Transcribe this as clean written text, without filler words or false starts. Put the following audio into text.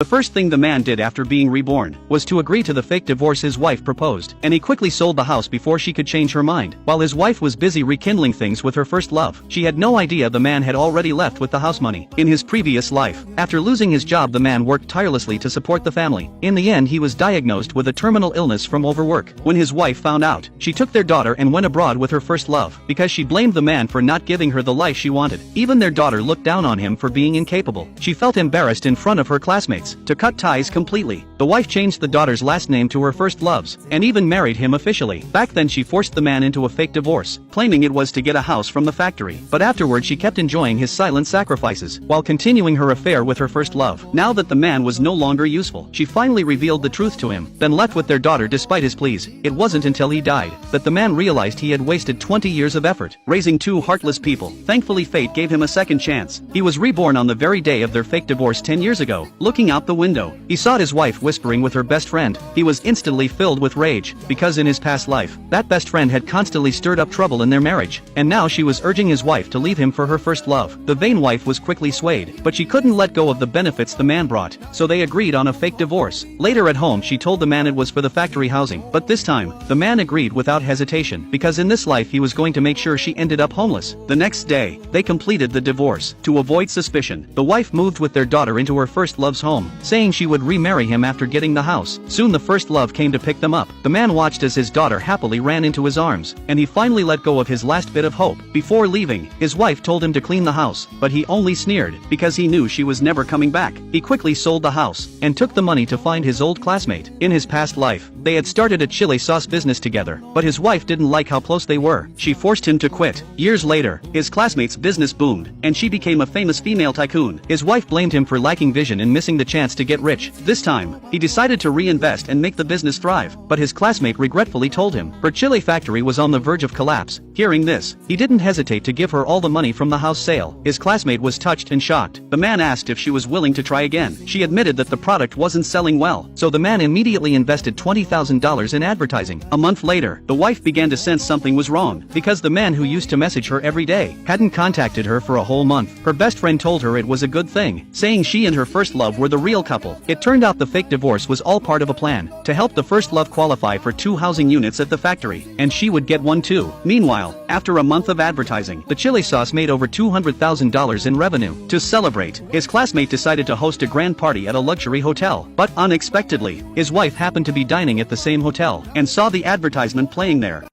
The first thing the man did after being reborn was to agree to the fake divorce his wife proposed, and he quickly sold the house before she could change her mind. While his wife was busy rekindling things with her first love, she had no idea the man had already left with the house money. In his previous life, after losing his job, the man worked tirelessly to support the family. In the end, he was diagnosed with a terminal illness from overwork. When his wife found out, she took their daughter and went abroad with her first love, because she blamed the man for not giving her the life she wanted. Even their daughter looked down on him for being incapable. She felt embarrassed in front of her classmates. To cut ties completely, the wife changed the daughter's last name to her first love's, and even married him officially. Back then she forced the man into a fake divorce, claiming it was to get a house from the factory. But afterward she kept enjoying his silent sacrifices, while continuing her affair with her first love. Now that the man was no longer useful, she finally revealed the truth to him, then left with their daughter despite his pleas. It wasn't until he died that the man realized he had wasted 20 years of effort, raising two heartless people. Thankfully fate gave him a second chance. He was reborn on the very day of their fake divorce 10 years ago. Looking out the window, he saw his wife whispering with her best friend. He was instantly filled with rage, because in his past life, that best friend had constantly stirred up trouble in their marriage, and now she was urging his wife to leave him for her first love. The vain wife was quickly swayed, but she couldn't let go of the benefits the man brought, so they agreed on a fake divorce. Later at home she told the man it was for the factory housing, but this time, the man agreed without hesitation, because in this life he was going to make sure she ended up homeless. The next day, they completed the divorce. To avoid suspicion, the wife moved with their daughter into her first love's home, saying she would remarry him after getting the house. Soon the first love came to pick them up. The man watched as his daughter happily ran into his arms, and he finally let go of his last bit of hope. Before leaving, his wife told him to clean the house, but he only sneered, because he knew she was never coming back. He quickly sold the house, and took the money to find his old classmate. In his past life, they had started a chili sauce business together, but his wife didn't like how close they were. She forced him to quit. Years later, his classmate's business boomed, and she became a famous female tycoon. His wife blamed him for lacking vision and missing the chance to get rich. This time, he decided to reinvest and make the business thrive, but his classmate regretfully told him her chili factory was on the verge of collapse. Hearing this, he didn't hesitate to give her all the money from the house sale. His classmate was touched and shocked. The man asked if she was willing to try again. She admitted that the product wasn't selling well, so the man immediately invested $20,000 in advertising. A month later, the wife began to sense something was wrong, because the man who used to message her every day hadn't contacted her for a whole month. Her best friend told her it was a good thing, saying she and her first love were the real couple. It turned out the fake divorce was all part of a plan to help the first love qualify for 2 housing units at the factory, and she would get one too. Meanwhile, after a month of advertising, the chili sauce made over $200,000 in revenue. To celebrate, his classmate decided to host a grand party at a luxury hotel, but unexpectedly, his wife happened to be dining at the same hotel, and saw the advertisement playing there.